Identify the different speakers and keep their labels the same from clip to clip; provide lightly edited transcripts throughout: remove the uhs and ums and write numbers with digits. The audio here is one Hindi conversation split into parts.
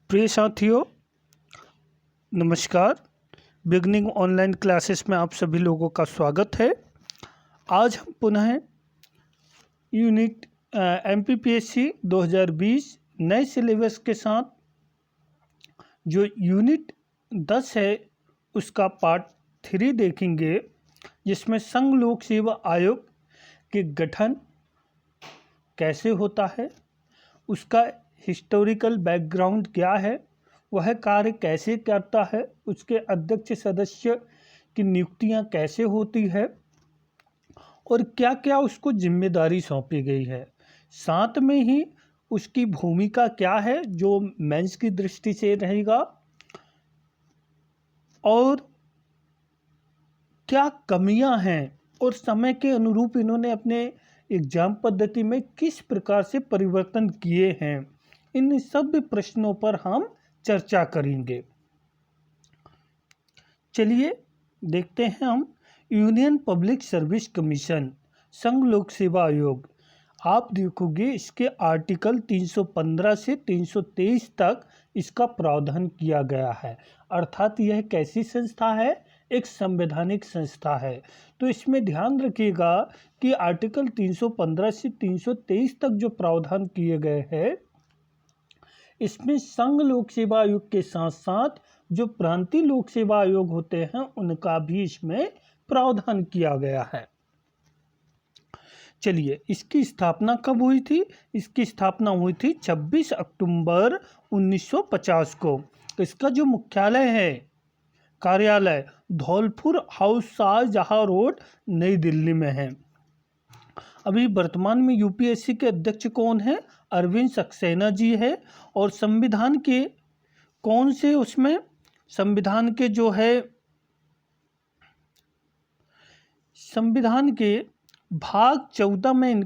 Speaker 1: प्रिय साथियों, नमस्कार। बिगनिंग ऑनलाइन क्लासेस में आप सभी लोगों का स्वागत है। आज हम पुनः यूनिट MPPSC 2020 नए सिलेबस के साथ जो यूनिट 10 है उसका पार्ट 3 देखेंगे, जिसमें संघ लोक सेवा आयोग के गठन कैसे होता है, उसका हिस्टोरिकल बैकग्राउंड क्या है, वह कार्य कैसे करता है, उसके अध्यक्ष सदस्य की नियुक्तियां कैसे होती है और क्या क्या उसको जिम्मेदारी सौंपी गई है। साथ में ही उसकी भूमिका क्या है जो मेंस की दृष्टि से रहेगा और क्या कमियां हैं और समय के अनुरूप इन्होंने अपने एग्जाम पद्धति में किस प्रकार से परिवर्तन किए हैं। इन सब प्रश्नों पर हम चर्चा करेंगे। चलिए देखते हैं हम। यूनियन पब्लिक सर्विस कमीशन, संघ लोक सेवा आयोग, आप देखोगे इसके आर्टिकल 315 से 323 तक इसका प्रावधान किया गया है। अर्थात यह कैसी संस्था है? एक संवैधानिक संस्था है। तो इसमें ध्यान रखिएगा कि आर्टिकल 315 से 323 तक जो प्रावधान किए गए हैं, इसमें संघ लोक सेवा आयोग के साथ साथ जो प्रांतीय लोक सेवा आयोग होते हैं उनका भी इसमें प्रावधान किया गया है। चलिए, इसकी स्थापना कब हुई थी? इसकी स्थापना हुई थी 26 अक्टूबर 1950 को। इसका जो मुख्यालय है, कार्यालय, धौलपुर हाउस, शाहजहां रोड, नई दिल्ली में है। अभी वर्तमान में यूपीएससी के अध्यक्ष कौन है? अरविंद सक्सेना जी है। और संविधान के कौन से उसमें संविधान के जो है संविधान के भाग 14 में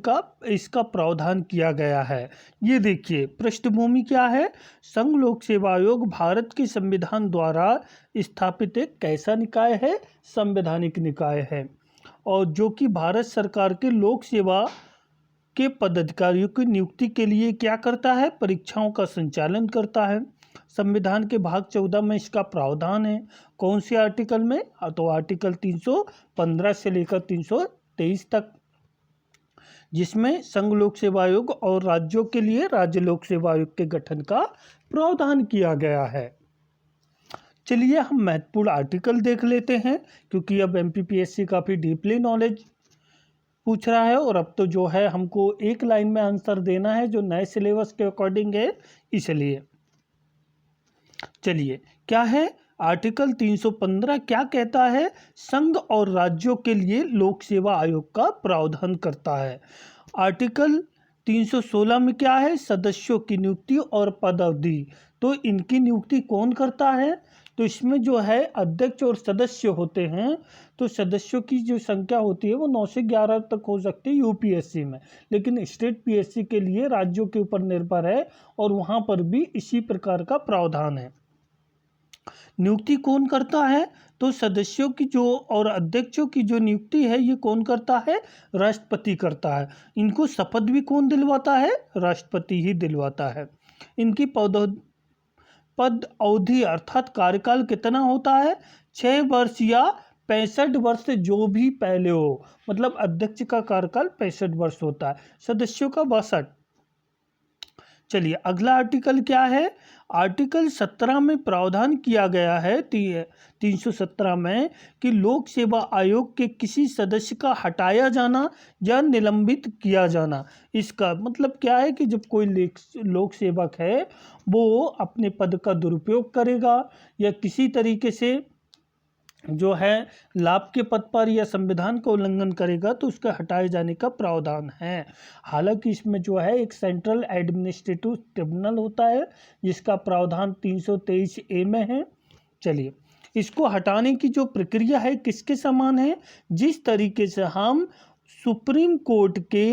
Speaker 1: इसका प्रावधान किया गया है। ये देखिए, पृष्ठभूमि क्या है? संघ लोक सेवा आयोग भारत के संविधान द्वारा स्थापित एक कैसा निकाय है? संवैधानिक निकाय है, और जो कि भारत सरकार के लोक सेवा के पदाधिकारियों की नियुक्ति के लिए क्या करता है? परीक्षाओं का संचालन करता है। संविधान के भाग 14 में इसका प्रावधान है। कौन से आर्टिकल में? तो आर्टिकल 315 से लेकर 323 तक, जिसमें संघ लोक सेवा आयोग और राज्यों के लिए राज्य लोक सेवा आयोग के गठन का प्रावधान किया गया है। चलिए हम महत्वपूर्ण आर्टिकल देख लेते हैं, क्योंकि अब MPPSC काफ़ी डीपली नॉलेज पूछ रहा है और अब तो जो है हमको एक लाइन में आंसर देना है जो नए सिलेबस के अकॉर्डिंग है, इसलिए। चलिए, क्या है आर्टिकल 315? क्या कहता है? संघ और राज्यों के लिए लोक सेवा आयोग का प्रावधान करता है। आर्टिकल 316 में क्या है? सदस्यों की नियुक्ति और पदावधि। तो इनकी नियुक्ति कौन करता है? तो इसमें जो है अध्यक्ष और सदस्य होते हैं। तो सदस्यों की जो संख्या होती है वो 9 से 11 तक हो सकती है यूपीएससी में, लेकिन स्टेट पीएससी के लिए राज्यों के ऊपर निर्भर है और वहाँ पर भी इसी प्रकार का प्रावधान है। नियुक्ति कौन करता है? तो सदस्यों की जो और अध्यक्षों की जो नियुक्ति है ये कौन करता है? राष्ट्रपति करता है। इनको शपथ भी कौन दिलवाता है? राष्ट्रपति ही दिलवाता है। इनकी पद अवधि अर्थात कार्यकाल कितना होता है? 6 वर्ष या 65 वर्ष से जो भी पहले हो, मतलब अध्यक्ष का कार्यकाल 65 वर्ष होता है, सदस्यों का 62। चलिए अगला आर्टिकल क्या है? आर्टिकल 17 में प्रावधान किया गया है 317 में कि लोक सेवा आयोग के किसी सदस्य का हटाया जाना या निलंबित किया जाना। इसका मतलब क्या है कि जब कोई लोक सेवक है वो अपने पद का दुरुपयोग करेगा या किसी तरीके से जो है लाभ के पद पर या संविधान का उल्लंघन करेगा तो उसके हटाए जाने का प्रावधान है। हालांकि इसमें जो है एक सेंट्रल एडमिनिस्ट्रेटिव ट्रिब्यूनल होता है जिसका प्रावधान 323A में है। चलिए, इसको हटाने की जो प्रक्रिया है किसके समान है? जिस तरीके से हम सुप्रीम कोर्ट के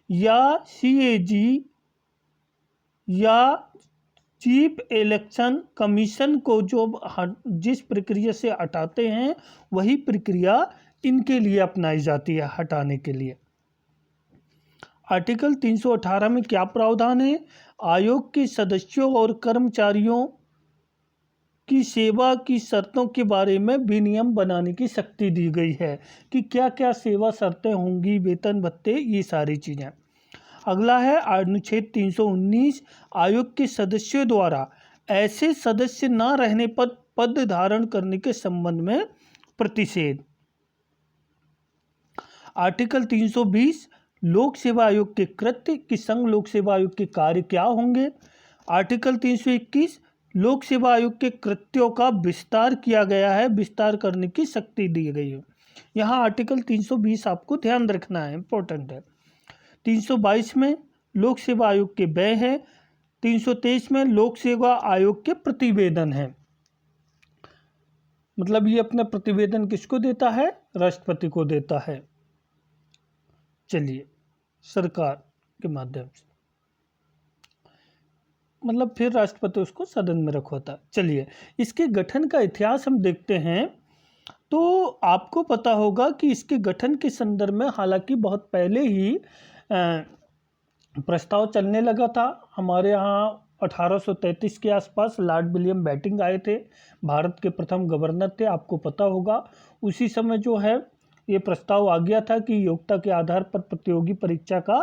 Speaker 1: या CAG या चीफ इलेक्शन कमीशन को जिस प्रक्रिया से हटाते हैं वही प्रक्रिया इनके लिए अपनाई जाती है हटाने के लिए। आर्टिकल 318 में क्या प्रावधान है? आयोग के सदस्यों और कर्मचारियों की सेवा की शर्तों के बारे में विनियम बनाने की शक्ति दी गई है कि क्या क्या सेवा शर्तें होंगी, वेतन भत्ते, ये सारी चीज़ें। अगला है अनुच्छेद 319, आयोग के सदस्यों द्वारा ऐसे सदस्य न रहने पर पद धारण करने के संबंध में प्रतिषेध। आर्टिकल 320, लोक सेवा आयोग के कृत्य कि संघ लोक सेवा आयोग के कार्य क्या होंगे। आर्टिकल 321, लोक सेवा आयोग के कृत्यों का विस्तार किया गया है, विस्तार करने की शक्ति दी गई है। यहाँ आर्टिकल 320 आपको ध्यान रखना है, इंपॉर्टेंट है। 322 में लोक सेवा आयोग के व्यय है। 323 में लोक सेवा आयोग के प्रतिवेदन है। मतलब ये अपना प्रतिवेदन किसको देता है? राष्ट्रपति को देता है। चलिए, सरकार के माध्यम से, मतलब फिर राष्ट्रपति उसको सदन में रखवाता है। चलिए, इसके गठन का इतिहास हम देखते हैं तो आपको पता होगा कि इसके गठन के संदर्भ में हालांकि बहुत पहले ही प्रस्ताव चलने लगा था। हमारे यहाँ 1833 के आसपास लॉर्ड विलियम बेंटिंक आए थे, भारत के प्रथम गवर्नर थे, आपको पता होगा। उसी समय जो है ये प्रस्ताव आ गया था कि योग्यता के आधार पर प्रतियोगी परीक्षा का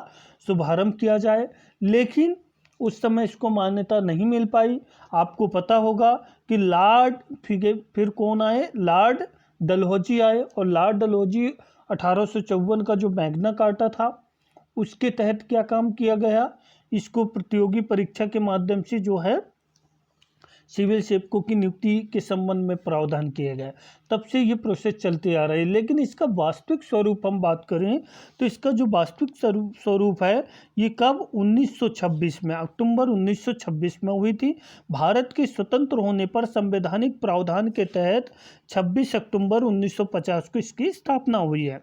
Speaker 1: शुभारंभ किया जाए, लेकिन उस समय इसको मान्यता नहीं मिल पाई। आपको पता होगा कि फिर कौन आए? लॉर्ड डलहौजी आए, और लॉर्ड डलहौजी 1854 का जो मैग्ना कार्टा था उसके तहत क्या काम किया गया? इसको प्रतियोगी परीक्षा के माध्यम से जो है सिविल सेवकों की नियुक्ति के संबंध में प्रावधान किए गए। तब से ये प्रोसेस चलते आ रही है। लेकिन इसका वास्तविक स्वरूप हम बात करें तो इसका जो वास्तविक स्वरूप है ये कब? 1926 में, अक्टूबर 1926 में हुई थी। भारत के स्वतंत्र होने पर संवैधानिक प्रावधान के तहत 26 अक्टूबर 1950 को इसकी स्थापना हुई है।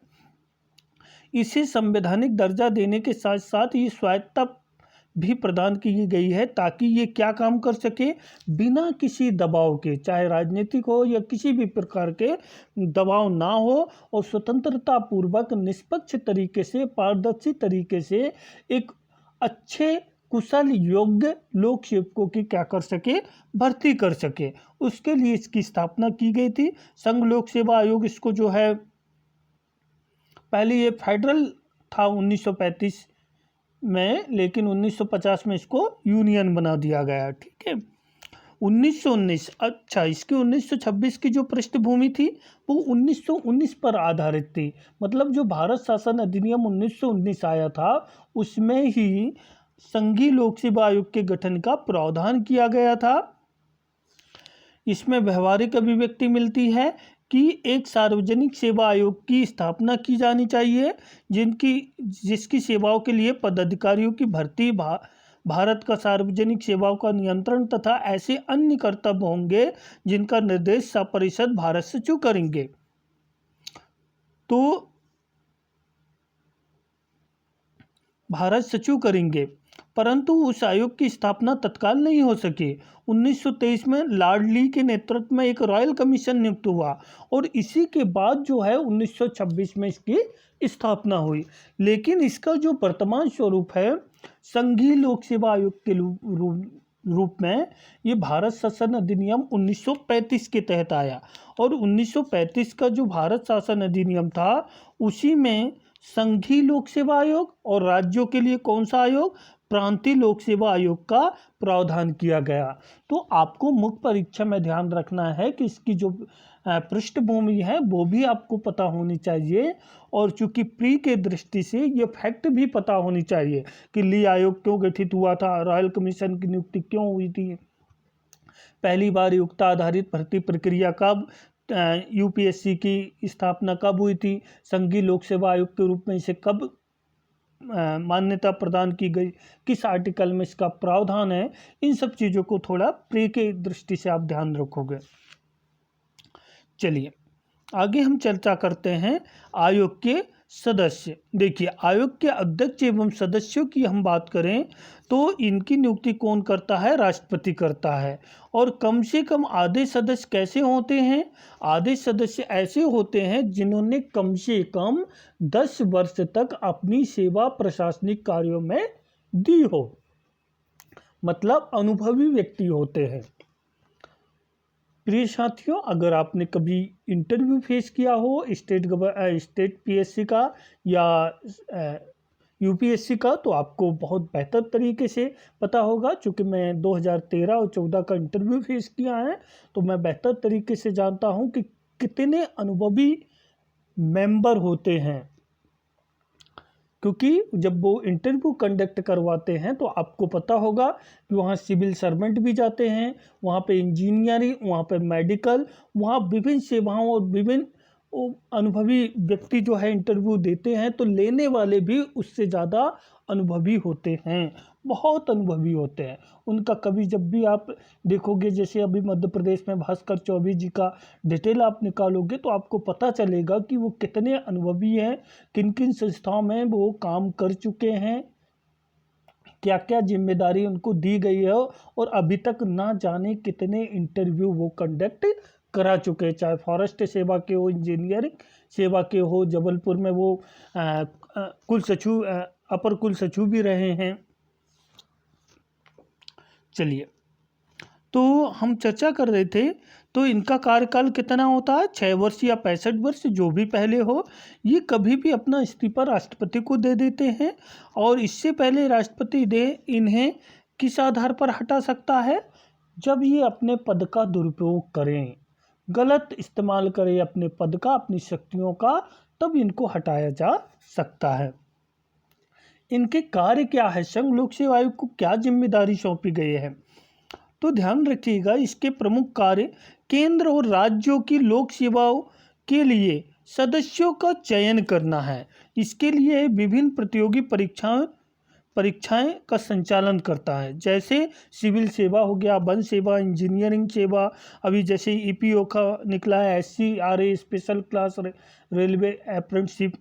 Speaker 1: इसे संवैधानिक दर्जा देने के साथ साथ ये स्वायत्तता भी प्रदान की गई है ताकि ये क्या काम कर सके? बिना किसी दबाव के, चाहे राजनीतिक हो या किसी भी प्रकार के दबाव ना हो, और स्वतंत्रता पूर्वक निष्पक्ष तरीके से, पारदर्शी तरीके से एक अच्छे कुशल योग्य लोक सेवकों की क्या कर सके? भर्ती कर सके। उसके लिए इसकी स्थापना की गई थी। संघ लोक सेवा आयोग इसको जो है, पहले ये फेडरल था 1935 में, लेकिन 1950 में इसको यूनियन बना दिया गया। ठीक है। 1919, अच्छा, इसकी 1926 की जो पृष्ठभूमि थी वो 1919 पर आधारित थी। मतलब जो भारत शासन अधिनियम 1919 आया था उसमें ही संघीय लोक सेवा आयोग के गठन का प्रावधान किया गया था। इसमें व्यवहारिक अभिव्यक्ति मिलती है कि एक सार्वजनिक सेवा आयोग की स्थापना की जानी चाहिए जिसकी सेवाओं के लिए पदाधिकारियों की भर्ती, भारत का सार्वजनिक सेवाओं का नियंत्रण तथा ऐसे अन्य कर्तव्य होंगे जिनका निर्देश परिषद भारत सचिव करेंगे। तो भारत सचिव करेंगे, परंतु उस आयोग की स्थापना तत्काल नहीं हो सकी। 1923 में लॉर्ड ली के नेतृत्व में एक रॉयल कमीशन नियुक्त हुआ और इसी के बाद जो है 1926 में इसकी स्थापना हुई। लेकिन इसका जो वर्तमान स्वरूप है संघीय लोक सेवा आयोग के रूप में ये भारत शासन अधिनियम 1935 के तहत आया, और 1935 का जो भारत शासन अधिनियम था उसी में संघीय लोक सेवा आयोग और राज्यों के लिए कौन सा आयोग? प्रांतीय लोक सेवा आयोग का प्रावधान किया गया। तो आपको मुख्य परीक्षा में ध्यान रखना है कि इसकी जो पृष्ठभूमि है वो भी आपको पता होनी चाहिए, और चूंकि प्री के दृष्टि से ये फैक्ट भी पता होनी चाहिए कि ली आयोग क्यों गठित हुआ था, रॉयल कमीशन की नियुक्ति क्यों हुई थी, पहली बार योग्यता आधारित भर्ती प्रक्रिया कब, यूपीएससी की स्थापना कब हुई थी, संघीय लोक सेवा आयोग के रूप में इसे कब मान्यता प्रदान की गई, किस आर्टिकल में इसका प्रावधान है। इन सब चीज़ों को थोड़ा प्री के दृष्टि से आप ध्यान रखोगे। चलिए आगे हम चर्चा करते हैं आयोग के सदस्य। देखिए, आयोग के अध्यक्ष एवं सदस्यों की हम बात करें तो इनकी नियुक्ति कौन करता है? राष्ट्रपति करता है। और कम से कम आधे सदस्य कैसे होते हैं? आधे सदस्य ऐसे होते हैं जिन्होंने कम से कम 10 वर्ष तक अपनी सेवा प्रशासनिक कार्यों में दी हो, मतलब अनुभवी व्यक्ति होते हैं। प्रिय साथियों, अगर आपने कभी इंटरव्यू फेस किया हो स्टेट पीएससी का या यूपीएससी का, तो आपको बहुत बेहतर तरीके से पता होगा। चूँकि मैं 2013 और 14 का इंटरव्यू फेस किया है, तो मैं बेहतर तरीके से जानता हूँ कि कितने अनुभवी मेंबर होते हैं। क्योंकि जब वो इंटरव्यू कंडक्ट करवाते हैं तो आपको पता होगा कि वहाँ सिविल सर्वेंट भी जाते हैं, वहाँ पे इंजीनियरिंग, वहाँ पे मेडिकल, वहाँ विभिन्न सेवाओं और विभिन्न अनुभवी व्यक्ति जो है इंटरव्यू देते हैं, तो लेने वाले भी उससे ज़्यादा अनुभवी होते हैं, बहुत अनुभवी होते हैं। उनका कभी जब भी आप देखोगे, जैसे अभी मध्य प्रदेश में भास्कर चौबे जी का डिटेल आप निकालोगे तो आपको पता चलेगा कि वो कितने अनुभवी हैं, किन किन संस्थाओं में वो काम कर चुके हैं, क्या क्या जिम्मेदारी उनको दी गई है, और अभी तक ना जाने कितने इंटरव्यू वो कंडक्ट करा चुके हैं। चाहे फॉरेस्ट सेवा के हो, इंजीनियरिंग सेवा के हो, जबलपुर में वो कुल सचिव, अपर कुल सचिव भी रहे हैं। चलिए, तो हम चर्चा कर रहे थे, तो इनका कार्यकाल कितना होता है? 6 वर्ष या 65 वर्ष, जो भी पहले हो। ये कभी भी अपना इस्तीफा राष्ट्रपति को दे देते हैं, और इससे पहले राष्ट्रपति इन्हें किस आधार पर हटा सकता है? जब ये अपने पद का दुरुपयोग करें, गलत इस्तेमाल करें अपने पद का, अपनी शक्तियों का, तब इनको हटाया जा सकता है। इनके कार्य क्या है? संघ लोक सेवा आयोग को क्या जिम्मेदारी सौंपी गई है? तो ध्यान रखिएगा, इसके प्रमुख कार्य केंद्र और राज्यों की लोक सेवाओं के लिए सदस्यों का चयन करना है। इसके लिए विभिन्न प्रतियोगी परीक्षाएं का संचालन करता है, जैसे सिविल सेवा हो गया, वन सेवा, इंजीनियरिंग सेवा, अभी जैसे ईपीओ का निकला है, SCRA special class railway apprenticeship,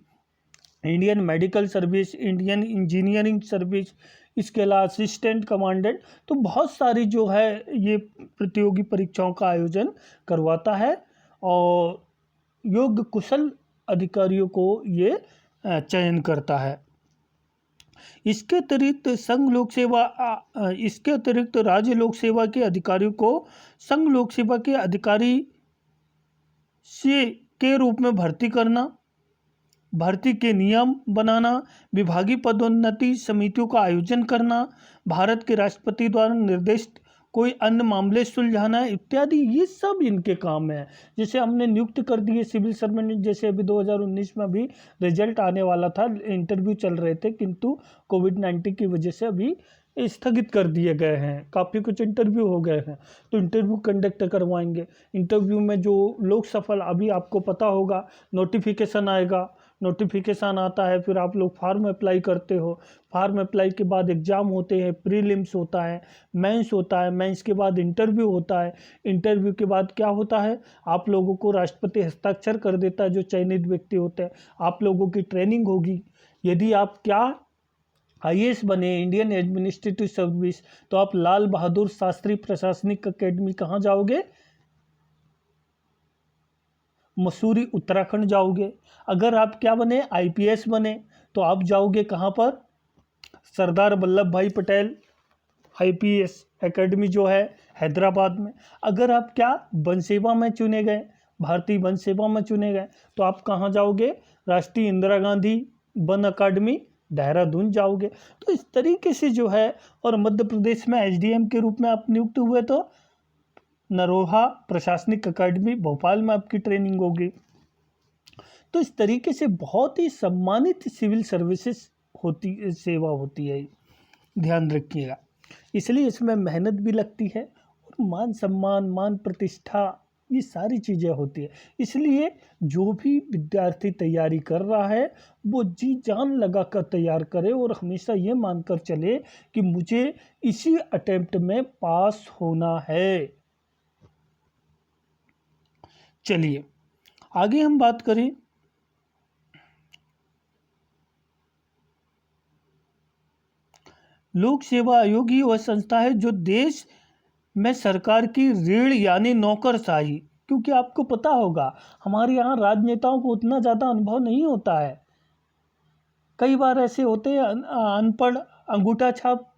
Speaker 1: Indian medical service, Indian engineering service, इसके अलावा असिस्टेंट कमांडेंट। तो बहुत सारी जो है ये प्रतियोगी परीक्षाओं का आयोजन करवाता है, और योग्य कुशल अधिकारियों को ये चयन करता है। इसके अतिरिक्त इसके अतिरिक्त राज्य लोक सेवा के अधिकारियों को संघ लोक सेवा के अधिकारी के रूप में भर्ती करना, भर्ती के नियम बनाना, विभागीय पदोन्नति समितियों का आयोजन करना, भारत के राष्ट्रपति द्वारा निर्दिष्ट कोई अन्य मामले सुलझाना इत्यादि, ये सब इनके काम है। जैसे हमने नियुक्त कर दिए सिविल सर्वेंट, जैसे अभी 2019 में भी रिजल्ट आने वाला था, इंटरव्यू चल रहे थे, किंतु कोविड-19 की वजह से अभी स्थगित कर दिए गए हैं। काफ़ी कुछ इंटरव्यू हो गए हैं, तो इंटरव्यू कंडक्ट करवाएंगे। इंटरव्यू में जो लोग सफल, अभी आपको पता होगा नोटिफिकेशन आएगा, नोटिफिकेशन आता है, फिर आप लोग फॉर्म अप्लाई करते हो, फॉर्म अप्लाई के बाद एग्ज़ाम होते हैं, प्रीलिम्स होता है, मेंस होता है, मेंस के बाद इंटरव्यू होता है, इंटरव्यू के बाद क्या होता है, आप लोगों को राष्ट्रपति हस्ताक्षर कर देता है, जो चयनित व्यक्ति होते हैं। आप लोगों की ट्रेनिंग होगी। यदि आप क्या IAS बने, इंडियन एडमिनिस्ट्रेटिव सर्विस, तो आप लाल बहादुर शास्त्री प्रशासनिक अकेडमी कहाँ जाओगे? मसूरी, उत्तराखंड जाओगे। अगर आप क्या बने, IPS बने, तो आप जाओगे कहाँ पर? सरदार वल्लभ भाई पटेल IPS एकेडमी जो है हैदराबाद में। अगर आप क्या वन सेवा में चुने गए, भारतीय वन सेवा में चुने गए, तो आप कहाँ जाओगे? राष्ट्रीय इंदिरा गांधी वन अकादमी देहरादून जाओगे। तो इस तरीके से जो है, और मध्य प्रदेश में SDM के रूप में आप नियुक्त हुए तो नरोहा प्रशासनिक अकादमी भोपाल में आपकी ट्रेनिंग होगी। तो इस तरीके से बहुत ही सम्मानित सिविल सर्विसेज सेवा होती है, ध्यान रखिएगा। इसलिए इसमें मेहनत भी लगती है, और मान सम्मान, मान प्रतिष्ठा, ये सारी चीज़ें होती है। इसलिए जो भी विद्यार्थी तैयारी कर रहा है, वो जी जान लगा कर तैयार करे, और हमेशा ये मानकर चले कि मुझे इसी अटेम्प्ट में पास होना है। चलिए आगे हम बात करें। लोक सेवा आयोग ही वह संस्था है जो देश में सरकार की रीढ़ यानी नौकरशाही, क्योंकि आपको पता होगा हमारे यहाँ राजनेताओं को उतना ज़्यादा अनुभव नहीं होता है। कई बार ऐसे होते हैं अनपढ़ अंगूठा छाप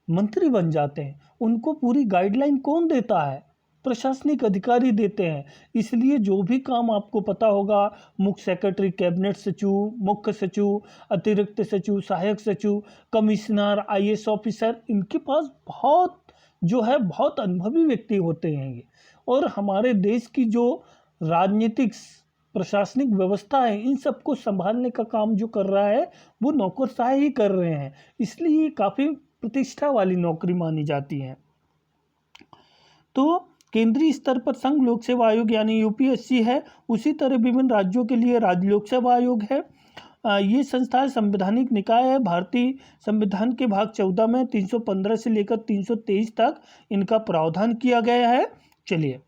Speaker 1: मंत्री बन जाते हैं। उनको पूरी गाइडलाइन कौन देता है? प्रशासनिक अधिकारी देते हैं। इसलिए जो भी काम आपको पता होगा, मुख्य सेक्रेटरी, कैबिनेट सचिव, मुख्य सचिव, अतिरिक्त सचिव, सहायक सचिव, कमिश्नर, आईएएस ऑफिसर, इनके पास बहुत अनुभवी व्यक्ति होते हैं ये। और हमारे देश की जो राजनीतिक प्रशासनिक व्यवस्था है, इन सबको संभालने का काम जो कर रहा है वो नौकरशाही ही कर रहे हैं। इसलिए काफ़ी प्रतिष्ठा वाली नौकरी मानी जाती है। तो केंद्रीय स्तर पर संघ लोक सेवा आयोग यानी यूपीएससी है, उसी तरह विभिन्न राज्यों के लिए राज्य लोक सेवा आयोग है। ये संस्थाएं संवैधानिक निकाय है। भारतीय संविधान के भाग 14 में 315 से लेकर 323 तक इनका प्रावधान किया गया है। चलिए,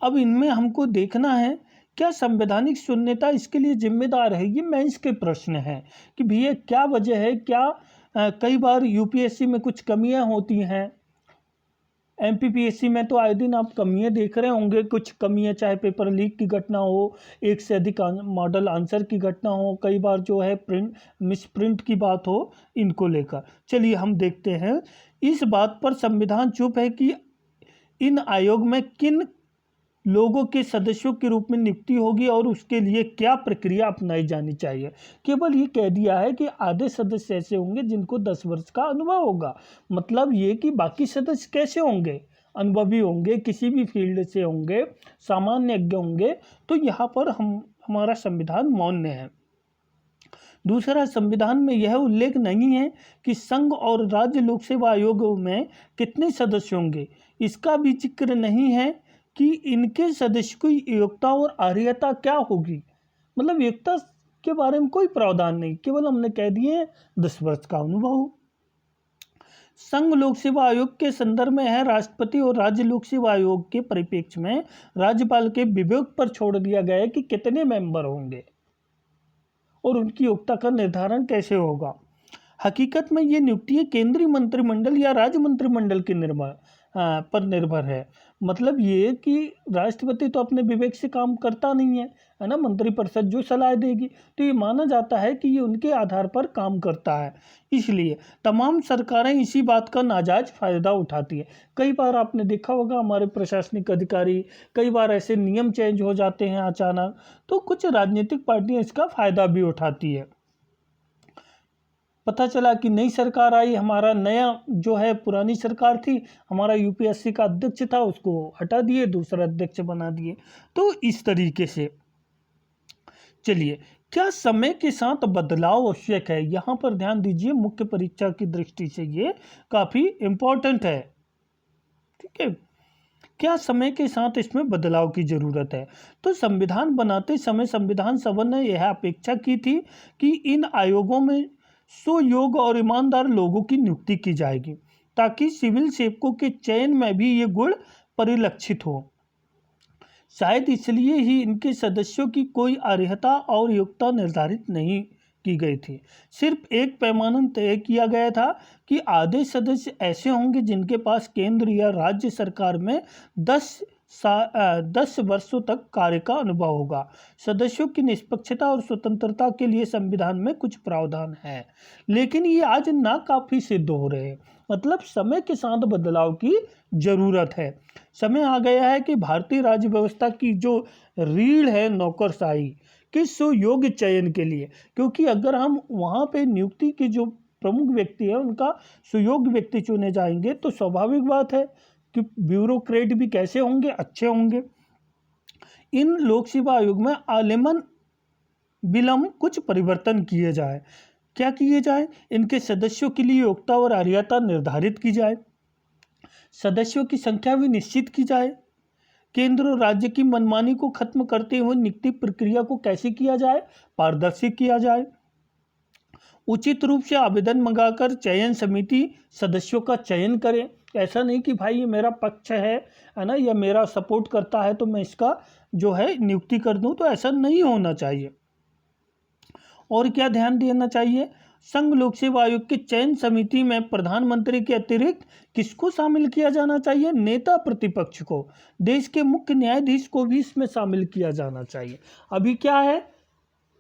Speaker 1: अब इनमें हमको देखना है क्या संवैधानिक शून्यता इसके लिए जिम्मेदार है। ये मेंस के प्रश्न है कि भैया क्या वजह है, क्या कई बार यूपीएससी में कुछ कमियां होती हैं। एमपीपीएससी में तो आए दिन आप कमियां देख रहे होंगे, कुछ कमियां, चाहे पेपर लीक की घटना हो, एक से अधिक मॉडल आंसर की घटना हो, कई बार जो है मिसप्रिंट की बात हो, इनको लेकर। चलिए हम देखते हैं। इस बात पर संविधान चुप है कि इन आयोग में किन लोगों के सदस्यों के रूप में नियुक्ति होगी और उसके लिए क्या प्रक्रिया अपनाई जानी चाहिए। केवल ये कह दिया है कि आधे सदस्य ऐसे होंगे जिनको 10 वर्ष का अनुभव होगा। मतलब ये कि बाकी सदस्य कैसे होंगे, अनुभवी होंगे, किसी भी फील्ड से होंगे, सामान्यज्ञ होंगे। तो यहाँ पर हमारा संविधान मान्य है। दूसरा, संविधान में यह उल्लेख नहीं है कि संघ और राज्य लोक सेवा आयोगों में कितने सदस्य होंगे। इसका भी जिक्र नहीं है कि इनके सदस्य की योग्यता और अर्हता क्या होगी। मतलब योग्यता के बारे में कोई प्रावधान नहीं, केवल हमने कह दिए 10 वर्ष का अनुभव। संघ लोक सेवा आयोग के संदर्भ में है राष्ट्रपति और राज्य लोक सेवा आयोग के परिप्रेक्ष्य में राज्यपाल के विवेक पर छोड़ दिया गया है कि कितने मेंबर होंगे और उनकी योग्यता का निर्धारण कैसे होगा। हकीकत में ये नियुक्ति केंद्रीय मंत्रिमंडल या राज्य मंत्रिमंडल के पर निर्भर है। मतलब ये कि राष्ट्रपति तो अपने विवेक से काम करता नहीं है ना, मंत्रिपरिषद जो सलाह देगी, तो ये माना जाता है कि ये उनके आधार पर काम करता है। इसलिए तमाम सरकारें इसी बात का नाजायज फायदा उठाती है। कई बार आपने देखा होगा हमारे प्रशासनिक अधिकारी, कई बार ऐसे नियम चेंज हो जाते हैं अचानक, तो कुछ राजनीतिक पार्टियां इसका फायदा भी उठाती है। पता चला कि नई सरकार आई, हमारा नया जो है, पुरानी सरकार थी, हमारा यूपीएससी का अध्यक्ष था, उसको हटा दिए, दूसरा अध्यक्ष बना दिए। तो इस तरीके से। चलिए, क्या समय के साथ बदलाव आवश्यक है। यहाँ पर ध्यान दीजिए, मुख्य परीक्षा की दृष्टि से ये काफी इंपॉर्टेंट है। ठीक है, क्या समय के साथ इसमें बदलाव की जरूरत है। तो संविधान बनाते समय संविधान सभा ने यह अपेक्षा की थी कि इन आयोगों में सुयोग्य और ईमानदार लोगों की नियुक्ति की जाएगी, ताकि सिविल सेवकों के चयन में भी ये गुण परिलक्षित हो। शायद इसलिए ही इनके सदस्यों की कोई अर्हता और योग्यता निर्धारित नहीं की गई थी। सिर्फ एक पैमाना तय किया गया था कि आधे सदस्य ऐसे होंगे जिनके पास केंद्र या राज्य सरकार में 10 वर्षों तक कार्य का अनुभव होगा। सदस्यों की निष्पक्षता और स्वतंत्रता के लिए संविधान में कुछ प्रावधान है, लेकिन ये आज नाकाफी सिद्ध हो रहे हैं। मतलब समय के साथ बदलाव की जरूरत है। समय आ गया है कि भारतीय राज्य व्यवस्था की जो रीढ़ है नौकरशाही के सुयोग्य चयन के लिए, क्योंकि अगर हम वहाँ पे नियुक्ति के जो प्रमुख व्यक्ति है उनका सुयोग्य व्यक्ति चुने जाएंगे, तो स्वाभाविक बात है कि ब्यूरोक्रेट भी कैसे होंगे, अच्छे होंगे। इन लोक सेवा आयोग में आलेमन विलम्ब कुछ परिवर्तन किए जाए। क्या किए जाए, इनके सदस्यों के लिए योग्यता और अर्हता निर्धारित की जाए, सदस्यों की संख्या भी निश्चित की जाए, केंद्र और राज्य की मनमानी को खत्म करते हुए नियुक्ति प्रक्रिया को कैसे किया जाए, पारदर्शी किया जाए, उचित रूप से आवेदन मंगाकर चयन समिति सदस्यों का चयन करे। ऐसा नहीं कि भाई ये मेरा पक्ष है ना, या मेरा सपोर्ट करता है तो मैं इसका जो है नियुक्ति कर दूं, तो ऐसा नहीं होना चाहिए। और क्या ध्यान देना चाहिए, संघ लोक सेवा आयोग के चयन समिति में प्रधानमंत्री के अतिरिक्त किसको शामिल किया जाना चाहिए, नेता प्रतिपक्ष को, देश के मुख्य न्यायाधीश को भी इसमें शामिल किया जाना चाहिए। अभी क्या है,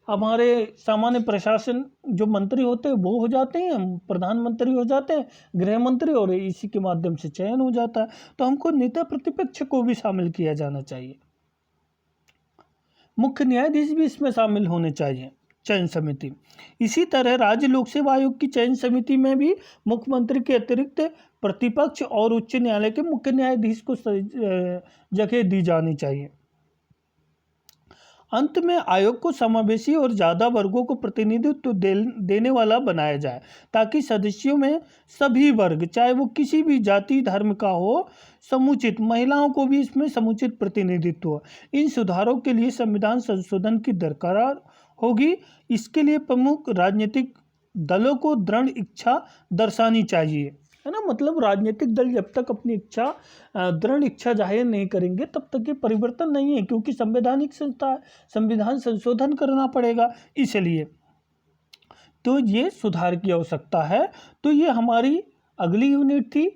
Speaker 1: हमारे सामान्य प्रशासन जो मंत्री होते हैं वो हो जाते हैं, प्रधानमंत्री हो जाते हैं, गृह मंत्री, और इसी के माध्यम से चयन हो जाता है। तो हमको नेता प्रतिपक्ष को भी शामिल किया जाना चाहिए, मुख्य न्यायाधीश भी इसमें शामिल होने चाहिए चयन समिति। इसी तरह राज्य लोक सेवा आयोग की चयन समिति में भी मुख्यमंत्री के अतिरिक्त प्रतिपक्ष और उच्च न्यायालय के मुख्य न्यायाधीश को जगह दी जानी चाहिए। अंत में आयोग को समावेशी और ज़्यादा वर्गों को प्रतिनिधित्व देने वाला बनाया जाए, ताकि सदस्यों में सभी वर्ग, चाहे वो किसी भी जाति धर्म का हो, समुचित, महिलाओं को भी इसमें समुचित प्रतिनिधित्व हो। इन सुधारों के लिए संविधान संशोधन की दरकार होगी। इसके लिए प्रमुख राजनीतिक दलों को दृढ़ इच्छा दर्शानी चाहिए, है ना। मतलब राजनीतिक दल जब तक अपनी दृढ़ इच्छा जाहिर नहीं करेंगे तब तक ये परिवर्तन नहीं है, क्योंकि संवैधानिक संस्था है, संविधान संशोधन करना पड़ेगा। इसलिए तो ये सुधार की आवश्यकता है। तो ये हमारी अगली यूनिट थी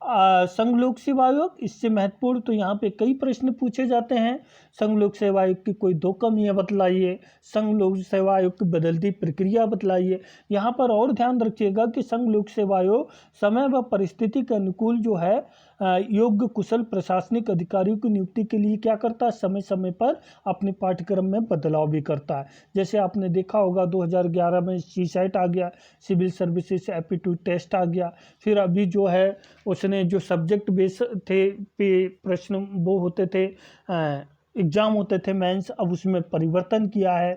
Speaker 1: संघ लोक सेवा आयोग। इससे महत्वपूर्ण तो यहाँ पे कई प्रश्न पूछे जाते हैं। संघ लोक सेवा आयोग की कोई 2 कमियां बतलाइए, संघ लोक सेवा आयोग की बदलती प्रक्रिया बतलाइए। यहाँ पर और ध्यान रखिएगा कि संघ लोक सेवा आयोग समय व परिस्थिति के अनुकूल जो है योग्य कुशल प्रशासनिक अधिकारियों की नियुक्ति के लिए क्या करता है, समय समय पर अपने पाठ्यक्रम में बदलाव भी करता है। जैसे आपने देखा होगा 2011 में CSAT आ गया, सिविल सर्विसेज एप्टीट्यूड टेस्ट आ गया। फिर अभी जो है उसने जो सब्जेक्ट बेस थे प्रश्न वो होते थे, एग्ज़ाम होते थे मेंस, अब उसमें परिवर्तन किया है।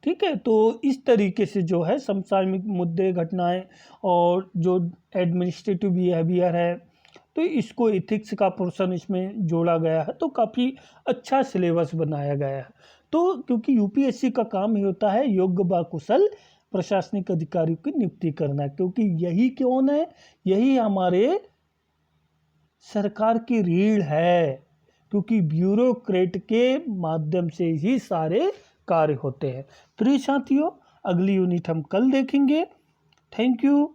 Speaker 1: ठीक है, तो इस तरीके से जो है समसामयिक मुद्दे, घटनाएं और जो एडमिनिस्ट्रेटिव बिहेवियर है, तो इसको एथिक्स का पोर्शन इसमें जोड़ा गया है। तो काफ़ी अच्छा सिलेबस बनाया गया है। तो क्योंकि UPSC का काम ही होता है योग्य व कुशल प्रशासनिक अधिकारियों की नियुक्ति करना, क्योंकि यही कौन है, यही हमारे सरकार की रीढ़ है, क्योंकि ब्यूरोक्रेट के माध्यम से ही सारे कार्य होते हैं। प्रिय साथियों, अगली यूनिट हम कल देखेंगे। Thank you.